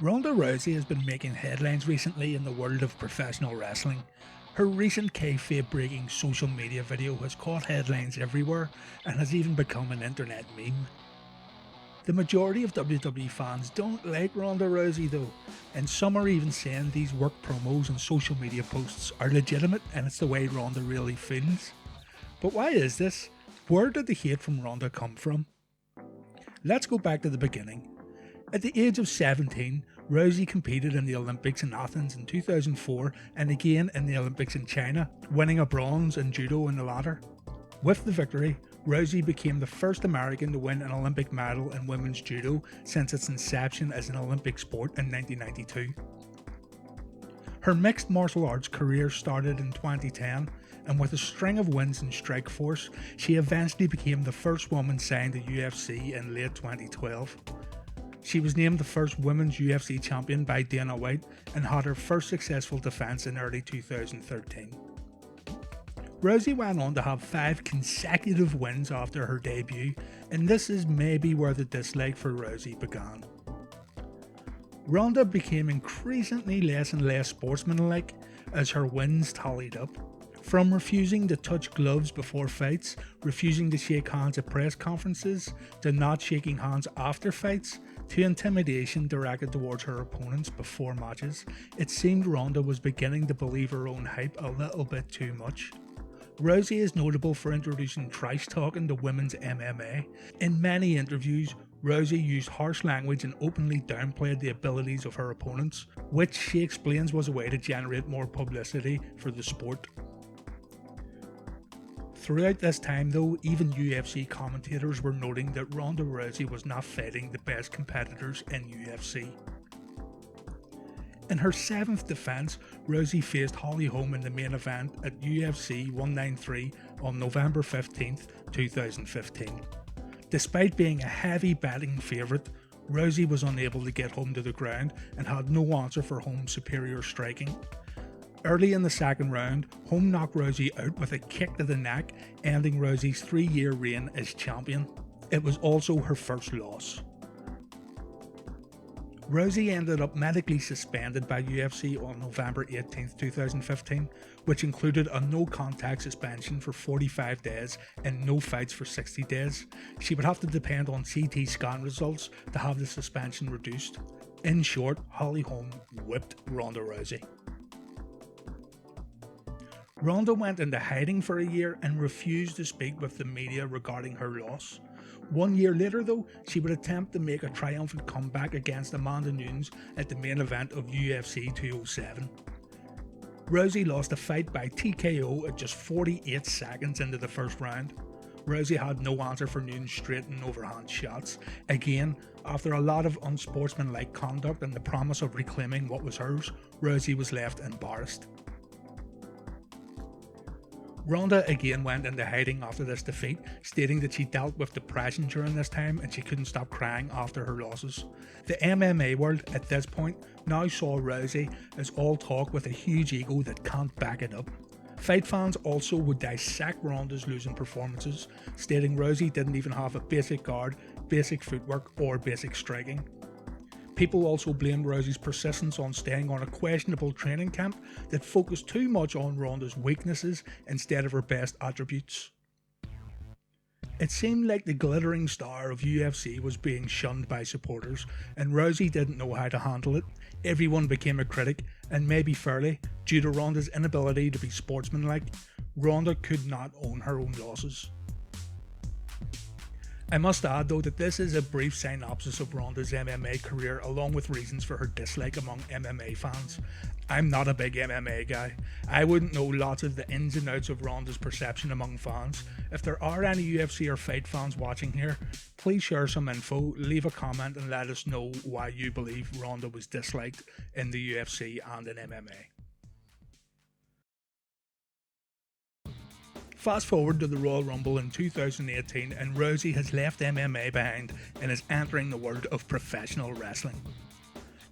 Ronda Rousey has been making headlines recently in the world of professional wrestling. Her recent kayfabe breaking social media video has caught headlines everywhere and has even become an internet meme. The majority of WWE fans don't like Ronda Rousey though, and some are even saying these work promos and social media posts are legitimate and it's the way Ronda really feels. But why is this? Where did the hate from Ronda come from? Let's go back to the beginning. At the age of 17, Rousey competed in the Olympics in Athens in 2004 and again in the Olympics in China, winning a bronze in judo in the latter. With the victory, Rousey became the first American to win an Olympic medal in women's judo since its inception as an Olympic sport in 1992. Her mixed martial arts career started in 2010, and with a string of wins in Strikeforce, she eventually became the first woman signed to UFC in late 2012. She was named the first women's UFC champion by Dana White and had her first successful defense in early 2013. Rousey went on to have 5 consecutive wins after her debut, and this is maybe where the dislike for Rousey began. Ronda became increasingly less and less sportsmanlike as her wins tallied up. From refusing to touch gloves before fights, refusing to shake hands at press conferences, to not shaking hands after fights, to intimidation directed towards her opponents before matches, it seemed Ronda was beginning to believe her own hype a little bit too much. Rousey is notable for introducing trash talking to women's MMA. In many interviews, Rousey used harsh language and openly downplayed the abilities of her opponents, which she explains was a way to generate more publicity for the sport. Throughout this time though, even UFC commentators were noting that Ronda Rousey was not fighting the best competitors in UFC. In her 7th defense, Rousey faced Holly Holm in the main event at UFC 193 on November 15th, 2015. Despite being a heavy betting favourite, Rousey was unable to get Holm to the ground and had no answer for Holm's superior striking. Early in the second round, Holm knocked Rousey out with a kick to the neck, ending Rousey's 3-year reign as champion. It was also her first loss. Rousey ended up medically suspended by UFC on November 18, 2015, which included a no-contact suspension for 45 days and no fights for 60 days. She would have to depend on CT scan results to have the suspension reduced. In short, Holly Holm whipped Ronda Rousey. Ronda went into hiding for a year and refused to speak with the media regarding her loss. 1 year later though, she would attempt to make a triumphant comeback against Amanda Nunes at the main event of UFC 207. Rousey lost the fight by TKO at just 48 seconds into the first round. Rousey had no answer for Nunes' straight and overhand shots. Again, after a lot of unsportsmanlike conduct and the promise of reclaiming what was hers, Rousey was left embarrassed. Ronda again went into hiding after this defeat, stating that she dealt with depression during this time and she couldn't stop crying after her losses. The MMA world at this point now saw Rousey as all talk with a huge ego that can't back it up. Fight fans also would dissect Ronda's losing performances, stating Rousey didn't even have a basic guard, basic footwork or basic striking. People also blamed Rousey's persistence on staying on a questionable training camp that focused too much on Ronda's weaknesses instead of her best attributes. It seemed like the glittering star of UFC was being shunned by supporters, and Rousey didn't know how to handle it. Everyone became a critic, and maybe fairly, due to Ronda's inability to be sportsmanlike. Ronda could not own her own losses. I must add though that this is a brief synopsis of Ronda's MMA career along with reasons for her dislike among MMA fans. I'm not a big MMA guy. I wouldn't know lots of the ins and outs of Ronda's perception among fans. If there are any UFC or fight fans watching here, please share some info, leave a comment and let us know why you believe Ronda was disliked in the UFC and in MMA. Fast forward to the Royal Rumble in 2018 and Rousey has left MMA behind and is entering the world of professional wrestling.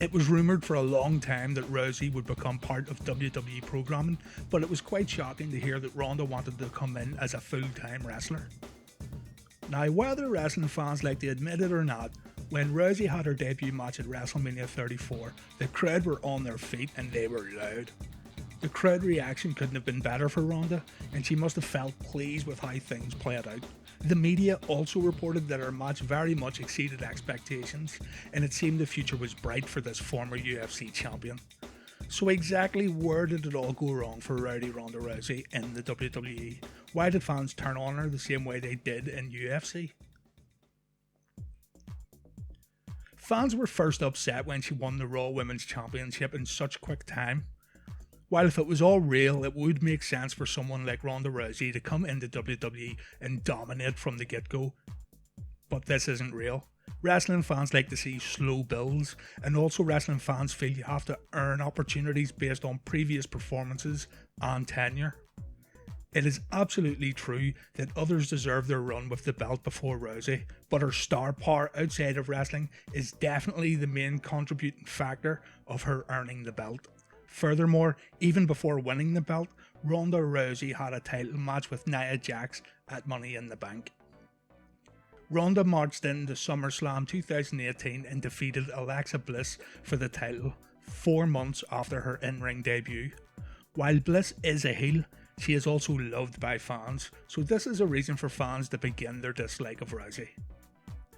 It was rumoured for a long time that Rousey would become part of WWE programming, but it was quite shocking to hear that Ronda wanted to come in as a full-time wrestler. Now, whether wrestling fans like to admit it or not, When Rousey had her debut match at WrestleMania 34, the crowd were on their feet and they were loud. The crowd reaction couldn't have been better for Ronda, and she must have felt pleased with how things played out. The media also reported that her match very much exceeded expectations, and it seemed the future was bright for this former UFC champion. So exactly where did it all go wrong for Rowdy Ronda Rousey in the WWE? Why did fans turn on her the same way they did in UFC? Fans were first upset when she won the Raw Women's Championship in such quick time. While if it was all real, it would make sense for someone like Ronda Rousey to come into WWE and dominate from the get-go. But this isn't real. Wrestling fans like to see slow builds, and also wrestling fans feel you have to earn opportunities based on previous performances and tenure. It is absolutely true that others deserve their run with the belt before Rousey, but her star power outside of wrestling is definitely the main contributing factor of her earning the belt. Furthermore, even before winning the belt, Ronda Rousey had a title match with Nia Jax at Money in the Bank. Ronda marched into SummerSlam 2018 and defeated Alexa Bliss for the title 4 months after her in-ring debut. While Bliss is a heel, she is also loved by fans, so this is a reason for fans to begin their dislike of Rousey.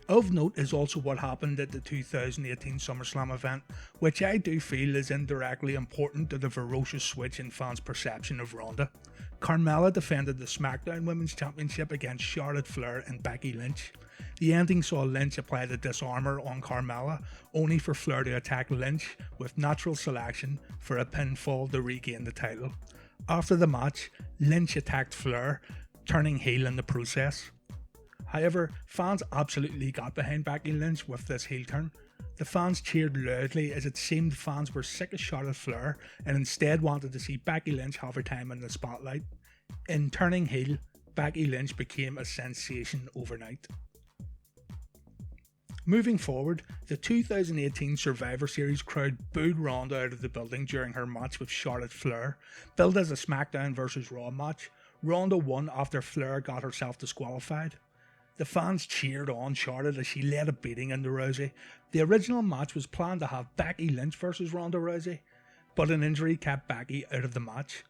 Of note is also what happened at the 2018 SummerSlam event, which I do feel is indirectly important to the ferocious switch in fans' perception of Ronda. Carmella defended the SmackDown Women's Championship against Charlotte Flair and Becky Lynch. The ending saw Lynch apply the disarmor on Carmella, only for Flair to attack Lynch with natural selection for a pinfall to regain the title. After the match, Lynch attacked Flair, turning heel in the process. However, fans absolutely got behind Becky Lynch with this heel turn. The fans cheered loudly as it seemed fans were sick of Charlotte Flair and instead wanted to see Becky Lynch have her time in the spotlight. In turning heel, Becky Lynch became a sensation overnight. Moving forward, the 2018 Survivor Series crowd booed Ronda out of the building during her match with Charlotte Flair. Billed as a SmackDown vs Raw match, Ronda won after Flair got herself disqualified. The fans cheered on Charlotte as she laid a beating into Rousey. The original match was planned to have Becky Lynch vs Ronda Rousey, but an injury kept Becky out of the match.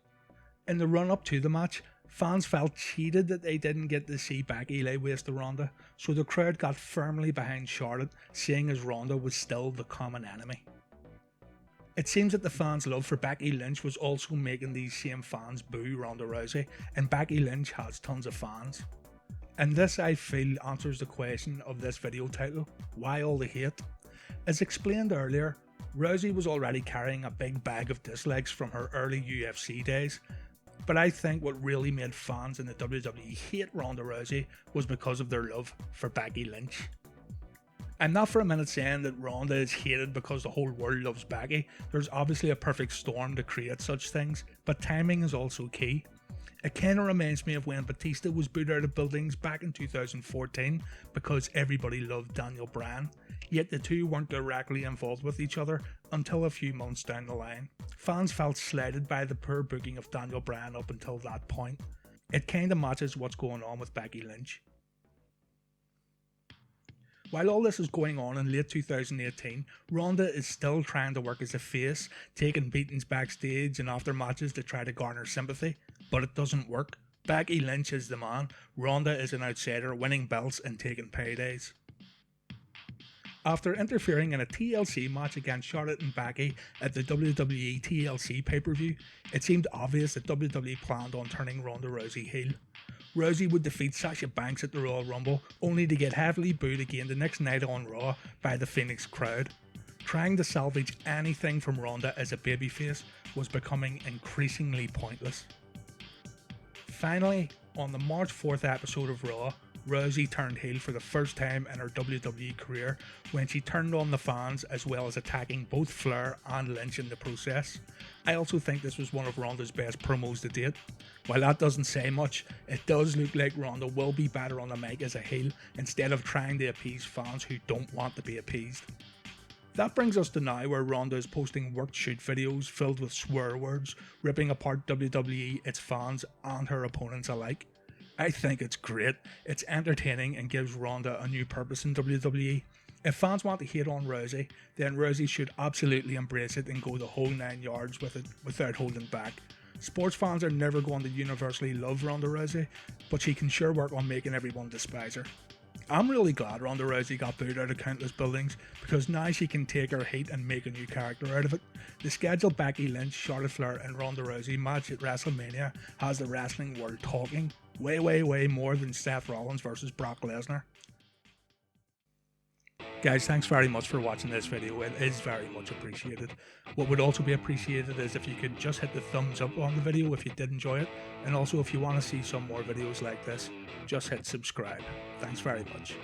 In the run-up to the match, fans felt cheated that they didn't get to see Becky lay waste to Ronda, so the crowd got firmly behind Charlotte, seeing as Ronda was still the common enemy. It seems that the fans' love for Becky Lynch was also making these same fans boo Ronda Rousey, and Becky Lynch has tons of fans. And this, I feel, answers the question of this video title: why all the hate? As explained earlier, Rousey was already carrying a big bag of dislikes from her early UFC days, but I think what really made fans in the WWE hate Ronda Rousey was because of their love for Becky Lynch. I'm not for a minute saying that Ronda is hated because the whole world loves Becky. There's obviously a perfect storm to create such things, but timing is also key. It kinda reminds me of when Batista was booed out of buildings back in 2014 because everybody loved Daniel Bryan, yet the two weren't directly involved with each other until a few months down the line. Fans felt slighted by the poor booking of Daniel Bryan up until that point. It kinda matches what's going on with Becky Lynch. While all this is going on in late 2018, Ronda is still trying to work as a face, taking beatings backstage and after matches to try to garner sympathy, but it doesn't work. Becky Lynch is the man, Ronda is an outsider winning belts and taking paydays. After interfering in a TLC match against Charlotte and Becky at the WWE TLC pay-per-view, it seemed obvious that WWE planned on turning Ronda Rousey heel. Rousey would defeat Sasha Banks at the Royal Rumble, only to get heavily booed again the next night on Raw by the Phoenix crowd. Trying to salvage anything from Ronda as a babyface was becoming increasingly pointless. Finally, on the March 4th episode of Raw, Rousey turned heel for the first time in her WWE career when she turned on the fans as well as attacking both Flair and Lynch in the process. I also think this was one of Ronda's best promos to date. While that doesn't say much, it does look like Ronda will be better on the mic as a heel instead of trying to appease fans who don't want to be appeased. That brings us to now where Ronda is posting worked shoot videos filled with swear words, ripping apart WWE, its fans and her opponents alike. I think it's great, it's entertaining and gives Ronda a new purpose in WWE. If fans want to hate on Rousey, then Rousey should absolutely embrace it and go the whole 9 yards with it without holding back. Sports fans are never going to universally love Ronda Rousey, but she can sure work on making everyone despise her. I'm really glad Ronda Rousey got booed out of countless buildings, because now she can take her heat and make a new character out of it. The scheduled Becky Lynch, Charlotte Flair and Ronda Rousey match at WrestleMania has the wrestling world talking way more than Seth Rollins versus Brock Lesnar. Guys, thanks very much for watching this video. It is very much appreciated. What would also be appreciated is if you could just hit the thumbs up on the video if you did enjoy it, and also if you want to see some more videos like this, just hit subscribe. Thanks very much.